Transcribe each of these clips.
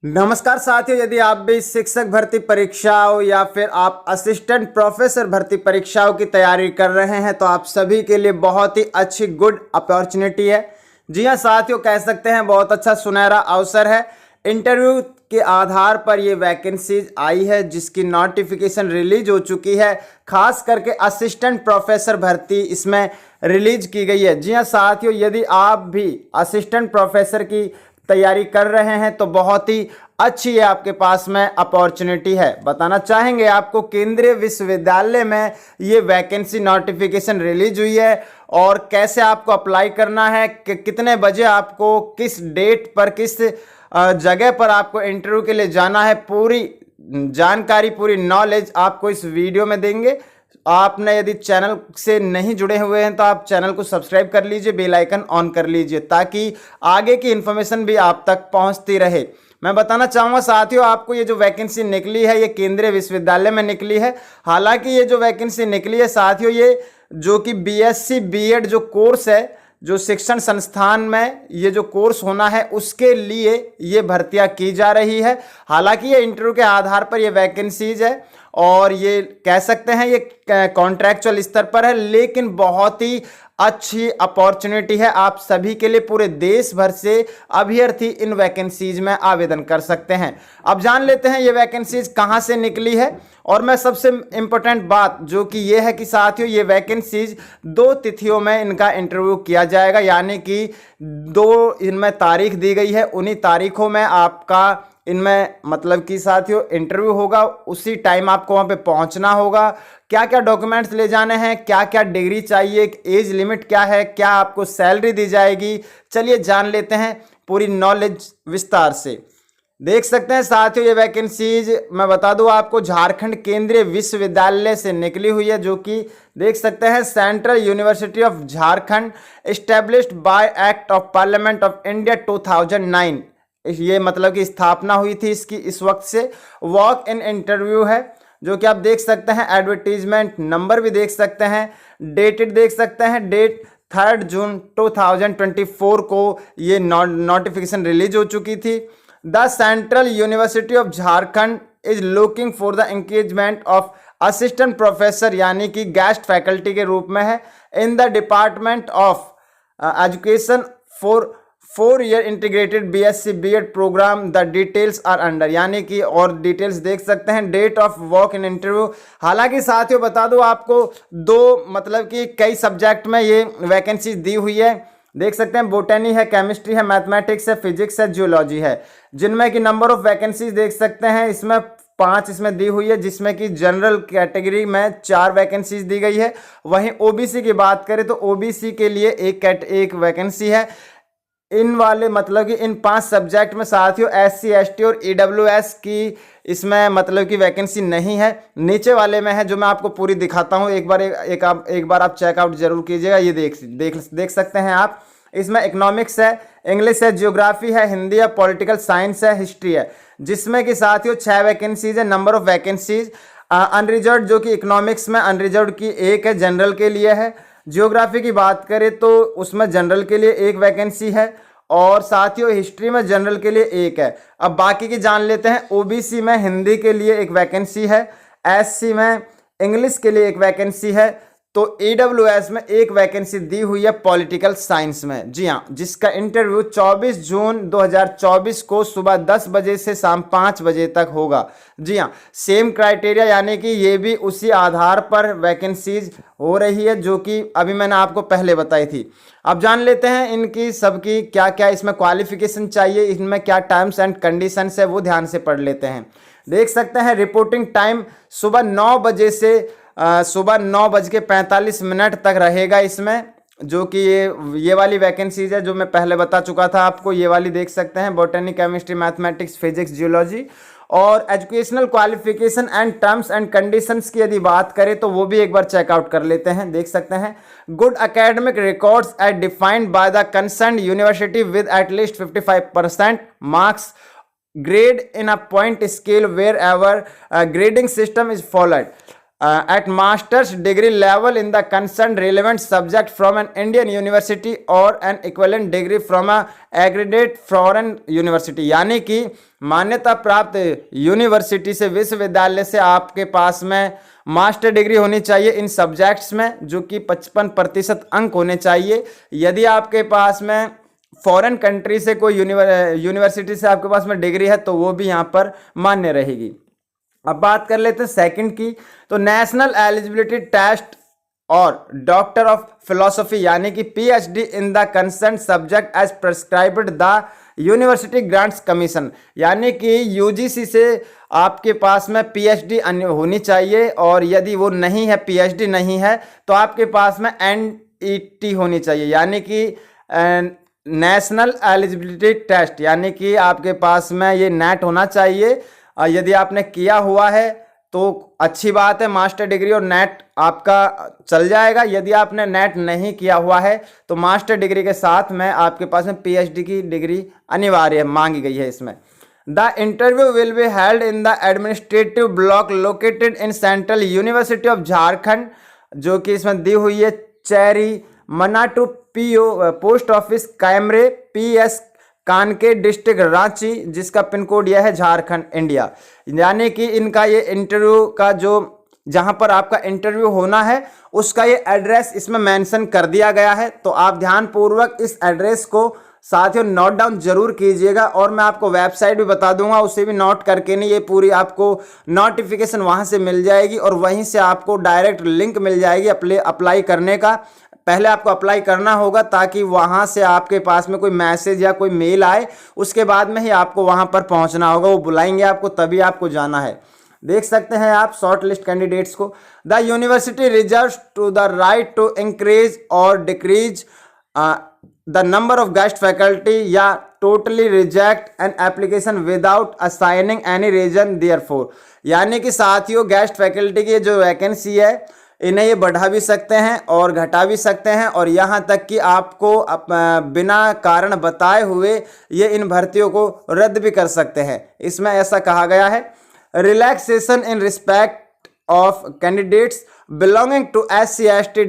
नमस्कार साथियों, यदि आप भी शिक्षक भर्ती परीक्षाओं या फिर आप असिस्टेंट प्रोफेसर भर्ती परीक्षाओं की तैयारी कर रहे हैं तो आप सभी के लिए बहुत ही अच्छी गुड अपॉर्चुनिटी है। जी हाँ साथियों, कह सकते हैं बहुत अच्छा सुनहरा अवसर है। इंटरव्यू के आधार पर ये वैकेंसीज आई है जिसकी नोटिफिकेशन रिलीज हो चुकी है। खास करके असिस्टेंट प्रोफेसर भर्ती इसमें रिलीज की गई है। जी हाँ साथियों, यदि आप भी असिस्टेंट प्रोफेसर की तैयारी कर रहे हैं तो बहुत ही अच्छी है आपके पास में अपॉर्चुनिटी है। बताना चाहेंगे आपको केंद्रीय विश्वविद्यालय में ये वैकेंसी नोटिफिकेशन रिलीज हुई है और कैसे आपको अप्लाई करना है, कितने बजे आपको किस डेट पर किस जगह पर आपको इंटरव्यू के लिए जाना है, पूरी जानकारी पूरी नॉलेज आपको इस वीडियो में देंगे। आपने यदि चैनल से नहीं जुड़े हुए हैं तो आप चैनल को सब्सक्राइब कर लीजिए, बेल आइकन ऑन कर लीजिए ताकि आगे की इन्फॉर्मेशन भी आप तक पहुंचती रहे। मैं बताना चाहूँगा साथियों, आपको ये जो वैकेंसी निकली है ये केंद्रीय विश्वविद्यालय में निकली है। हालांकि ये जो वैकेंसी निकली है साथियों, ये जो कि बीएससी बीएड जो कोर्स है, जो शिक्षण संस्थान में ये जो कोर्स होना है उसके लिए ये भर्तियां की जा रही है। हालांकि ये इंटरव्यू के आधार पर ये वैकेंसीज है और ये कह सकते हैं ये कॉन्ट्रैक्चुअल स्तर पर है, लेकिन बहुत ही अच्छी अपॉर्चुनिटी है आप सभी के लिए। पूरे देश भर से अभ्यर्थी इन वैकेंसीज में आवेदन कर सकते हैं। अब जान लेते हैं ये वैकेंसीज कहां से निकली है। और मैं सबसे इंपॉर्टेंट बात जो कि ये है कि साथियों, ये वैकेंसीज 2 तिथियों में इनका इंटरव्यू किया जाएगा, यानी कि 2 इनमें तारीख दी गई है। उन्हीं तारीखों में आपका इनमें मतलब कि साथियों इंटरव्यू होगा, उसी टाइम आपको वहां पे पहुंचना होगा। क्या क्या डॉक्यूमेंट्स ले जाने हैं, क्या क्या डिग्री चाहिए, एज लिमिट क्या है, क्या आपको सैलरी दी जाएगी, चलिए जान लेते हैं पूरी नॉलेज विस्तार से। देख सकते हैं साथियों, ये वैकेंसीज मैं बता दूं आपको झारखंड केंद्रीय विश्वविद्यालय से निकली हुई है, जो कि देख सकते हैं central university of Jharkhand, established by act of parliament of India 2009। ये मतलब कि स्थापना हुई थी इसकी इस वक्त से। वॉक इन इंटरव्यू है जो कि आप देख सकते हैं, एडवर्टीजमेंट नंबर भी देख सकते हैं, डेटेड देख सकते हैं, डेट 3 जून 2024 को ये नोटिफिकेशन रिलीज हो चुकी थी। The central university of Jharkhand is looking for the engagement of assistant professor, यानी कि गेस्ट फैकल्टी के रूप में है, in the department of education for 4-year integrated BSc BEd programme. The details are under, यानी कि और डिटेल्स देख सकते हैं। Date of walk in interview, हालांकि साथियों बता दूं आपको 2 मतलब कि कई सब्जेक्ट में ये वैकेंसी दी हुई है। देख सकते हैं बोटनी है, केमिस्ट्री है, मैथमेटिक्स है, फिजिक्स है, जियोलॉजी है, जिनमें कि नंबर ऑफ वैकेंसीज देख सकते हैं इसमें 5 इसमें दी हुई है, जिसमें कि जनरल कैटेगरी में 4 वैकेंसीज दी गई है। वहीं ओबीसी की बात करें तो ओबीसी के लिए एक वैकेंसी है। इन वाले मतलब कि इन 5 सब्जेक्ट में साथियों एससी एसटी और ईडब्ल्यूएस की इसमें मतलब कि वैकेंसी नहीं है। नीचे वाले में है, जो मैं आपको पूरी दिखाता हूं, एक बार आप चेकआउट जरूर कीजिएगा। ये देख सकते हैं आप, इसमें इकोनॉमिक्स है, इंग्लिश है, जियोग्राफी है, हिंदी है, पॉलिटिकल साइंस है, हिस्ट्री है, जिसमें कि साथियों 6 वैकेंसीज है। नंबर ऑफ वैकेंसीज अनरिजर्व्ड जो कि इकोनॉमिक्स में अनरिजर्व्ड की 1 है, जनरल के लिए है। जियोग्राफी की बात करें तो उसमें जनरल के लिए 1 वैकेंसी है और साथियों हिस्ट्री में जनरल के लिए 1 है। अब बाकी की जान लेते हैं। ओबीसी में हिंदी के लिए 1 वैकेंसी है, एससी में इंग्लिश के लिए 1 वैकेंसी है, तो ईडब्ल्यूएस में 1 वैकेंसी दी हुई है पॉलिटिकल साइंस में। जी हाँ, जिसका इंटरव्यू 24 जून 2024 को सुबह 10 बजे से शाम 5 बजे तक होगा। जी हाँ, सेम क्राइटेरिया, यानी कि ये भी उसी आधार पर वैकेंसीज हो रही है जो कि अभी मैंने आपको पहले बताई थी। अब जान लेते हैं इनकी सबकी क्या क्या इसमें क्वालिफिकेशन चाहिए, इनमें क्या टर्म्स एंड कंडीशंस है, वो ध्यान से पढ़ लेते हैं। देख सकते हैं रिपोर्टिंग टाइम सुबह 9 बजे से सुबह 9:45 तक रहेगा इसमें, जो कि ये वाली वैकेंसीज है जो मैं पहले बता चुका था आपको। ये वाली देख सकते हैं botany, chemistry, mathematics, physics, geology. और educational qualification and terms and conditions की यदि बात करें तो वो भी एक बार चेकआउट कर लेते हैं। देख सकते हैं, good academic records as defined by the concern university with at least 55% marks, grade in a point scale wherever grading system is followed. at master's degree level in the concerned relevant subject from an Indian university or an equivalent degree from a accredited foreign university। यानी कि मान्यता प्राप्त university से, विश्वविद्यालय से आपके पास में master degree होनी चाहिए इन सब्जेक्ट्स में, जो कि 55% अंक होने चाहिए। यदि आपके पास में फॉरेन कंट्री से कोई यूनिवर्सिटी से आपके पास में डिग्री है तो वो भी यहाँ पर मान्य रहेगी। अब बात कर लेते हैं सेकंड की, तो नेशनल एलिजिबिलिटी टेस्ट और डॉक्टर ऑफ फिलोसफी यानी कि PhD in the concern subject as prescribed the university grants commission. यानी कि यूजीसी से आपके पास में पीएचडी होनी चाहिए, और यदि वो नहीं है, पीएचडी नहीं है, तो आपके पास में एनईटी होनी चाहिए, यानी कि नेशनल एलिजिबिलिटी टेस्ट, यानी कि आपके पास में ये नेट होना चाहिए। यदि आपने किया हुआ है तो अच्छी बात है, मास्टर डिग्री और नेट आपका चल जाएगा। यदि आपने नेट नहीं किया हुआ है तो मास्टर डिग्री के साथ में आपके पास में पीएचडी की डिग्री अनिवार्य है, मांगी गई है इसमें। The interview will be held in the administrative block located in central university of Jharkhand, जो कि इसमें दी हुई है चेरी मनाटू पीओ पोस्ट ऑफिस कैमरे पीएस कानके डिस्ट्रिक्ट रांची, जिसका पिन कोड यह है झारखंड इंडिया। यानी कि इनका ये इंटरव्यू का जो जहां पर आपका इंटरव्यू होना है उसका ये एड्रेस इसमें मेंशन कर दिया गया है, तो आप ध्यानपूर्वक इस एड्रेस को साथियों नोट डाउन जरूर कीजिएगा, और मैं आपको वेबसाइट भी बता दूंगा, उसे भी नोट करके नहीं, ये पूरी आपको नोटिफिकेशन वहां से मिल जाएगी और वहीं से आपको डायरेक्ट लिंक मिल जाएगी अप्लाई करने का। पहले आपको अप्लाई करना होगा ताकि वहां से आपके पास में कोई मैसेज या कोई मेल आए, उसके बाद में ही आपको वहां पर पहुंचना होगा, वो बुलाएंगे आपको तभी आपको जाना है। देख सकते हैं आप शॉर्ट लिस्ट कैंडिडेट्स को। The university reserves to the right to increase और decrease the number of guest faculty या totally reject an application without assigning any reason therefor. यानी कि साथियों गेस्ट फैकल्टी की जो वैकेंसी है इन्हें ये बढ़ा भी सकते हैं और घटा भी सकते हैं, और यहाँ तक कि आपको बिना कारण बताए हुए ये इन भर्तियों को रद्द भी कर सकते हैं। इसमें ऐसा कहा गया है, relaxation in respect of candidates belonging to SC/ST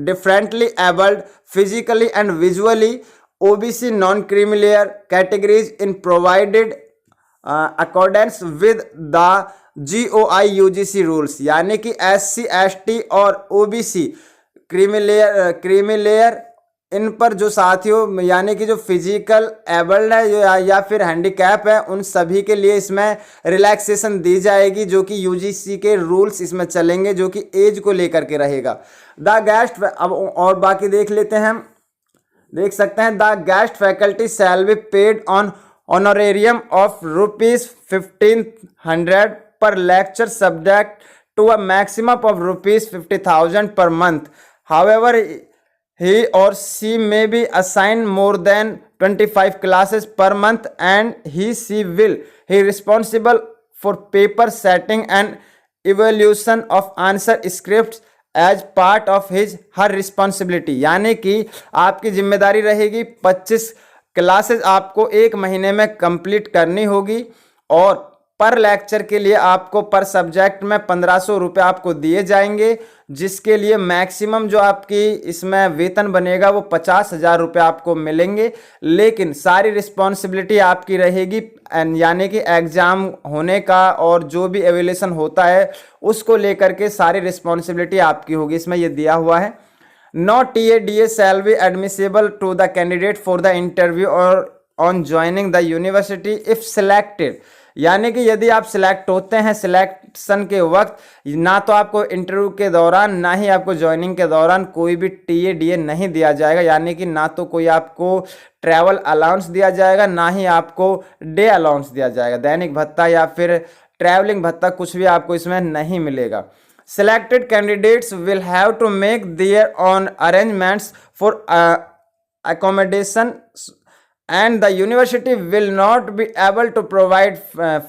differently abled physically and visually OBC non creamy categories in provided accordance with the GOI UGC rules. यानी कि SC/ST और OBC क्रीमी लेयर इन पर जो साथियों यानी कि जो फिजिकल एबल्ड है या फिर हैंडीकैप है, उन सभी के लिए इसमें रिलैक्सेशन दी जाएगी, जो कि UGC के रूल्स इसमें चलेंगे, जो कि एज को लेकर के रहेगा। द गेस्ट, अब और बाकी देख लेते हैं हम, देख सकते हैं the guest faculty shall be paid on honorarium of ₹1500 per lecture subject to a maximum of ₹50,000 per month. However, he or she may be assigned more than 25 classes per month, and she will be responsible for paper setting and evaluation of answer scripts as part of her responsibility। यानी कि आपकी जिम्मेदारी रहेगी 25 classes आपको एक महीने में complete करनी होगी, और पर लेक्चर के लिए आपको पर सब्जेक्ट में 1500 रुपये आपको दिए जाएंगे, जिसके लिए मैक्सिमम जो आपकी इसमें वेतन बनेगा वो 50,000 रुपये आपको मिलेंगे। लेकिन सारी रिस्पॉन्सिबिलिटी आपकी रहेगी, यानी कि एग्जाम होने का और जो भी एवेल्यूशन होता है उसको लेकर के सारी रिस्पॉन्सिबिलिटी आपकी होगी। इसमें ये दिया हुआ है, no TA/DA shall be admissible to the candidate for the interview और on joining the university if selected. यानी कि यदि आप सिलेक्ट होते हैं, सिलेक्शन के वक्त ना तो आपको इंटरव्यू के दौरान ना ही आपको ज्वाइनिंग के दौरान कोई भी TA/DA नहीं दिया जाएगा, यानी कि ना तो कोई आपको ट्रैवल अलाउंस दिया जाएगा, ना ही आपको डे अलाउंस दिया जाएगा, दैनिक भत्ता या फिर ट्रैवलिंग भत्ता कुछ भी आपको इसमें नहीं मिलेगा। Selected candidates will have to make their own arrangements for accommodation, and the university will not be able to provide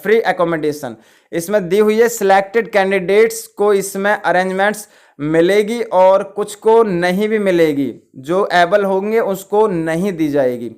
free accommodation। इसमें दी हुई है सिलेक्टेड कैंडिडेट्स को इसमें अरेंजमेंट्स मिलेगी और कुछ को नहीं भी मिलेगी, जो एबल होंगे उसको नहीं दी जाएगी।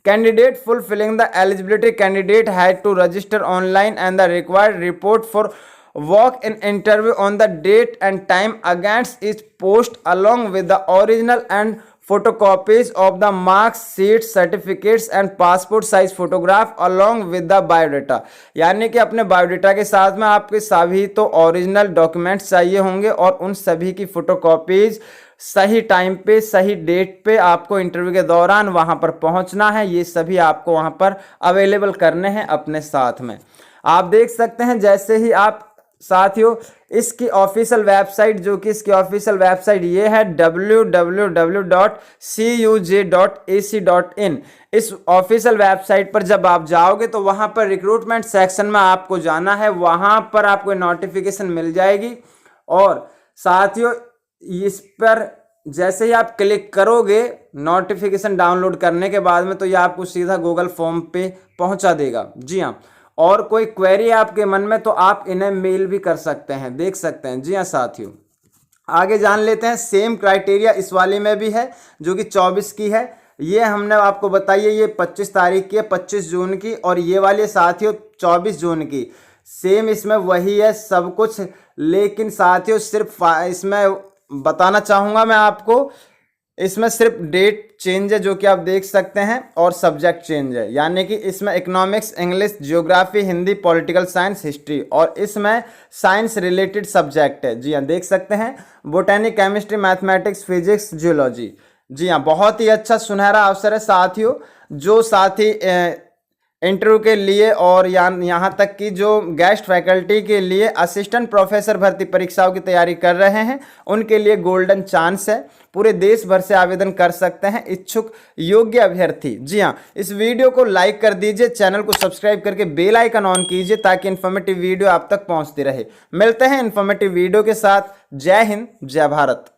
Candidate fulfilling the eligibility candidate had to register online and the required report for walk in interview on the date and time against is post along with the original and photocopies of the marks sheets certificates and passport size photograph along with the biodata। यानी कि अपने biodata के साथ में आपके सभी तो original documents चाहिए होंगे और उन सभी की फोटोकॉपीज सही टाइम पे सही डेट पे आपको इंटरव्यू के दौरान वहां पर पहुंचना है। ये सभी आपको वहां पर अवेलेबल करने हैं अपने साथ में। आप देख सकते हैं जैसे ही आप साथियों इसकी ऑफिशियल वेबसाइट, जो कि इसकी ऑफिशियल वेबसाइट ये है www.cuj.ac.in। इस ऑफिशियल वेबसाइट पर जब आप जाओगे तो वहां पर रिक्रूटमेंट सेक्शन में आपको जाना है, वहां पर आपको नोटिफिकेशन मिल जाएगी। और साथियों इस पर जैसे ही आप क्लिक करोगे नोटिफिकेशन डाउनलोड करने के बाद में, तो ये आपको सीधा गूगल फॉर्म पे पहुंचा देगा। जी हाँ, और कोई क्वेरी आपके मन में तो आप इन्हें मेल भी कर सकते हैं, देख सकते हैं। जी हाँ साथियों, आगे जान लेते हैं। सेम क्राइटेरिया इस वाले में भी है जो कि 24 की है। ये हमने आपको बताई है, ये 25 तारीख की है, 25 जून की, और ये वाले साथियों 24 जून की। सेम इसमें वही है सब कुछ, लेकिन साथियों सिर्फ इसमें बताना चाहूँगा मैं आपको, इसमें सिर्फ डेट चेंज है जो कि आप देख सकते हैं, और सब्जेक्ट चेंज है। यानी कि इसमें economics, English, geography, Hindi, political science, history, और इसमें साइंस रिलेटेड सब्जेक्ट है। जी हाँ, देख सकते हैं botany, chemistry, mathematics, physics, geology. जी हाँ, बहुत ही अच्छा सुनहरा अवसर है साथियों। जो साथी इंटरव्यू के लिए और यहाँ तक कि जो गेस्ट फैकल्टी के लिए असिस्टेंट प्रोफेसर भर्ती परीक्षाओं की तैयारी कर रहे हैं, उनके लिए गोल्डन चांस है। पूरे देश भर से आवेदन कर सकते हैं इच्छुक योग्य अभ्यर्थी। जी हाँ, इस वीडियो को लाइक कर दीजिए, चैनल को सब्सक्राइब करके बेल आइकन ऑन कीजिए ताकि इन्फॉर्मेटिव वीडियो आप तक पहुँचती रहे। मिलते हैं इन्फॉर्मेटिव वीडियो के साथ। जय हिंद, जय भारत।